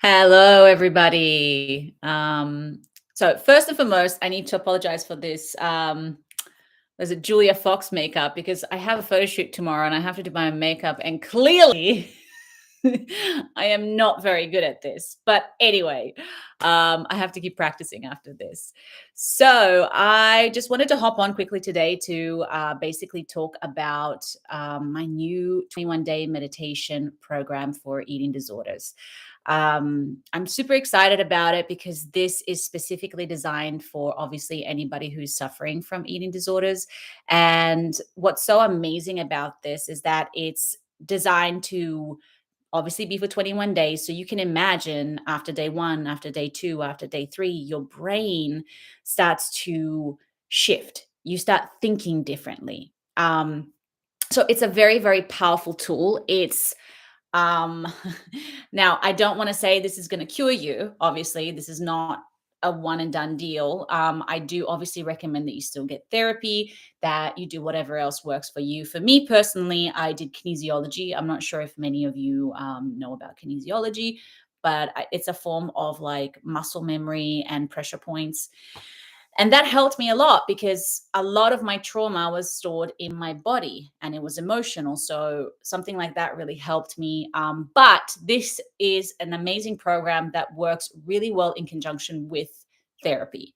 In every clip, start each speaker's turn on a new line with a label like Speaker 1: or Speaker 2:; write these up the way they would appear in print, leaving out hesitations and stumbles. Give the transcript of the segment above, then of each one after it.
Speaker 1: Hello, everybody. So first and foremost, I need to apologize for this. Was it Julia Fox makeup? Because I have a photo shoot tomorrow and I have to do my makeup, and clearly, I am not very good at this. But anyway, I have to keep practicing after this. So I just wanted to hop on quickly today to basically talk about my new 21-day meditation program for eating disorders. I'm super excited about it because this is specifically designed for obviously anybody who's suffering from eating disorders. And what's so amazing about this is that it's designed to obviously be for 21 days. So you can imagine after day one, after day two, after day three, your brain starts to shift. You start thinking differently. So it's a very, very powerful tool. It's um, now, I don't want to say this is going to cure you. Obviously, this is not a one and done deal. I do obviously recommend that you still get therapy, that you do whatever else works for you. For me personally, I did kinesiology. I'm not sure if many of you know about kinesiology, but it's a form of like muscle memory and pressure points. And that helped me a lot because a lot of my trauma was stored in my body and it was emotional. So something like that really helped me. But this is an amazing program that works really well in conjunction with therapy.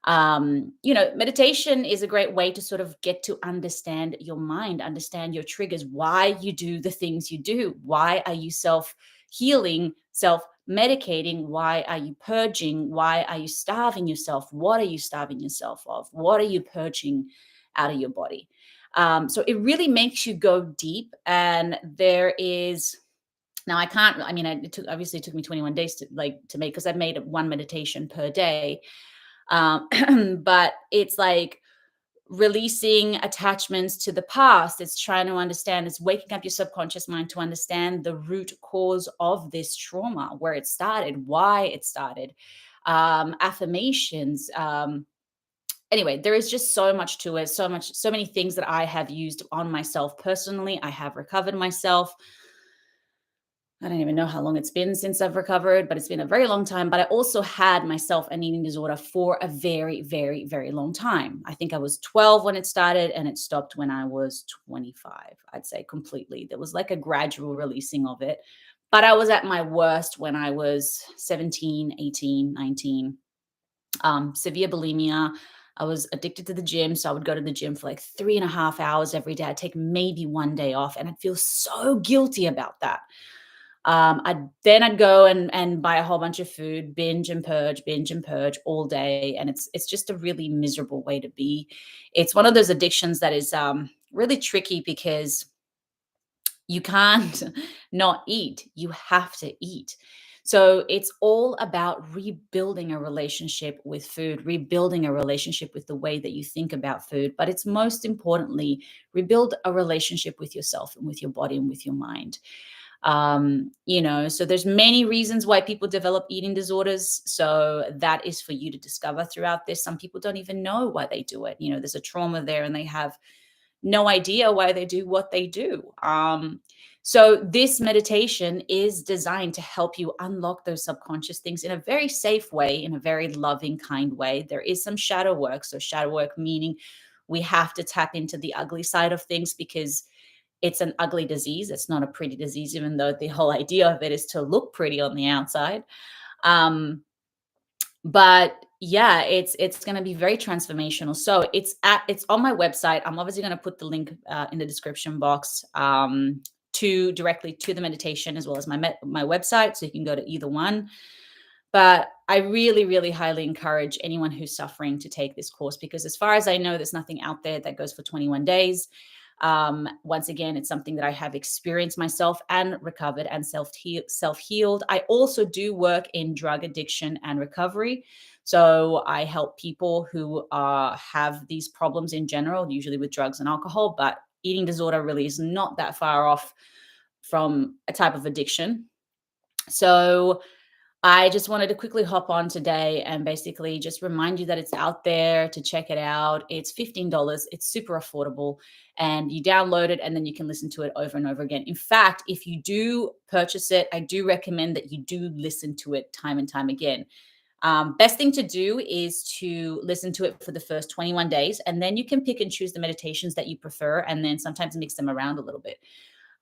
Speaker 1: Meditation is a great way to sort of get to understand your mind, understand your triggers, why you do the things you do. Why are you self healing, self medicating? Why are you purging? Why are you starving yourself? What are you starving yourself of? What are you purging out of your body? So it really makes you go deep. And there is now I can't. I mean, it took me 21 days to make because I made one meditation per day. But it's like releasing attachments to the past. It's trying to understand, it's waking up your subconscious mind to understand the root cause of this trauma, where it started, why it started, affirmations. Anyway, there is just so much to it, so many things that I have used on myself personally. I have recovered myself. I don't even know how long it's been since I've recovered, but it's been a very long time. But I also had myself an eating disorder for a very, very, very long time. I think I was 12 when it started and it stopped when I was 25, I'd say completely. There was like a gradual releasing of it. But I was at my worst when I was 17, 18, 19. Severe bulimia. I was addicted to the gym. So I would go to the gym for like 3.5 hours every day. I'd take maybe one day off and I'd feel so guilty about that. I'd go and buy a whole bunch of food, binge and purge all day, and it's just a really miserable way to be. It's one of those addictions that is really tricky because you can't not eat. You have to eat. So it's all about rebuilding a relationship with food, rebuilding a relationship with the way that you think about food. But it's most importantly, rebuild a relationship with yourself and with your body and with your mind. So there's many reasons why people develop eating disorders. So that is for you to discover throughout this. Some people don't even know why they do it. There's a trauma there and they have no idea why they do what they do. So this meditation is designed to help you unlock those subconscious things in a very safe way, in a very loving, kind way. There is some shadow work. So shadow work meaning we have to tap into the ugly side of things because it's an ugly disease. It's not a pretty disease, even though the whole idea of it is to look pretty on the outside. Um, but yeah, it's going to be very transformational. So it's on my website. I'm obviously going to put the link in the description box to directly to the meditation as well as my website, so you can go to either one. But I really, really highly encourage anyone who's suffering to take this course because, as far as I know, there's nothing out there that goes for 21 days. Once again, it's something that I have experienced myself and recovered and self-healed. I also do work in drug addiction and recovery. So I help people who have these problems in general, usually with drugs and alcohol, but eating disorder really is not that far off from a type of addiction. So I just wanted to quickly hop on today and basically just remind you that it's out there to check it out. It's $15. It's super affordable, and you download it and then you can listen to it over and over again. In fact, if you do purchase it, I do recommend that you do listen to it time and time again. Best thing to do is to listen to it for the first 21 days, and then you can pick and choose the meditations that you prefer, and then sometimes mix them around a little bit.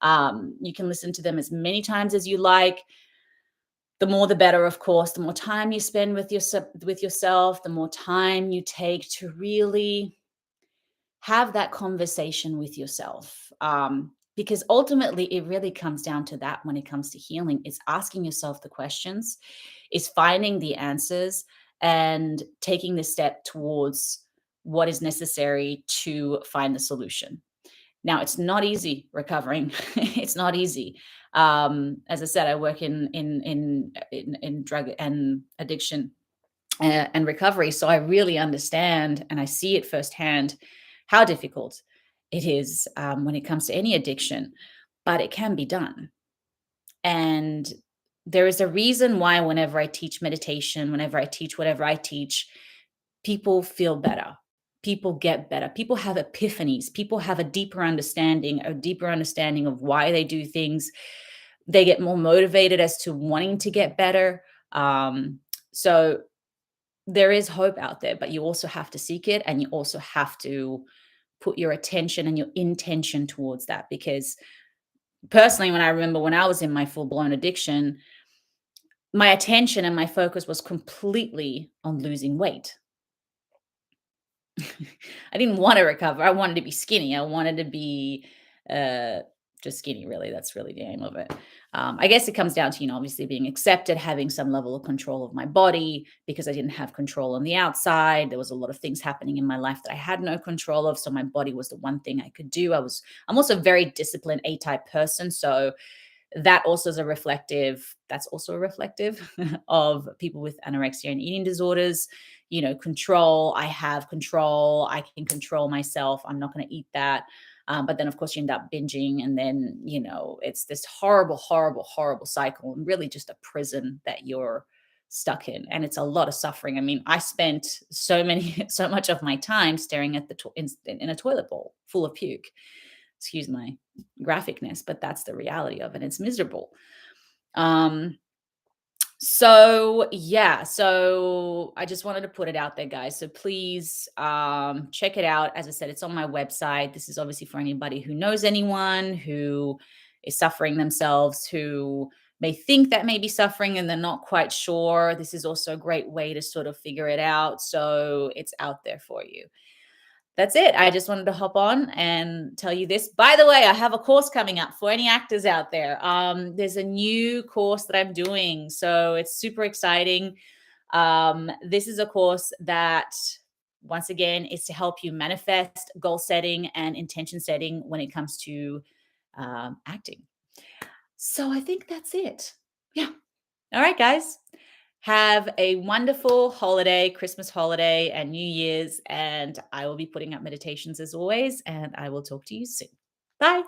Speaker 1: You can listen to them as many times as you like. The more the better, of course. The more time you spend with yourself, the more time you take to really have that conversation with yourself. Because ultimately, it really comes down to that when it comes to healing. It's asking yourself the questions, is finding the answers, and taking the step towards what is necessary to find the solution. Now, it's not easy recovering. It's not easy. As I said, I work in drug and addiction and recovery, so I really understand and I see it firsthand how difficult it is when it comes to any addiction, but it can be done. And there is a reason why whenever I teach meditation, whenever I teach whatever I teach, people feel better. People get better. People have epiphanies. People have a deeper understanding of why they do things. They get more motivated as to wanting to get better. So there is hope out there, but you also have to seek it, and you also have to put your attention and your intention towards that. Because personally, when I remember when I was in my full blown addiction, my attention and my focus was completely on losing weight. I didn't want to recover. I wanted to be skinny. I wanted to be uh, just skinny, really. That's really the aim of it. I guess it comes down to, obviously being accepted, having some level of control of my body because I didn't have control on the outside. There was a lot of things happening in my life that I had no control of. So my body was the one thing I could do. I'm also a very disciplined A-type person. So that's also a reflective of people with anorexia and eating disorders. Control. I have control. I can control myself. I'm not going to eat that. But then, of course, you end up binging, and then it's this horrible, horrible, horrible cycle, and really just a prison that you're stuck in. And it's a lot of suffering. I mean, I spent so much of my time staring at in a toilet bowl full of puke. Excuse my graphicness, but that's the reality of it. It's miserable. Um, so yeah, so I just wanted to put it out there, guys. So please check it out. As I said, it's on my website. This is obviously for anybody who knows anyone who is suffering themselves, who may think that may be suffering and they're not quite sure. This is also a great way to sort of figure it out. So it's out there for you. That's it. I just wanted to hop on and tell you this. By the way, I have a course coming up for any actors out there. There's a new course that I'm doing, so it's super exciting. This is a course that, once again, is to help you manifest goal setting and intention setting when it comes to acting. So I think that's it. Yeah. All right, guys. Have a wonderful holiday, Christmas holiday, and New Year's. And I will be putting up meditations as always. And I will talk to you soon. Bye.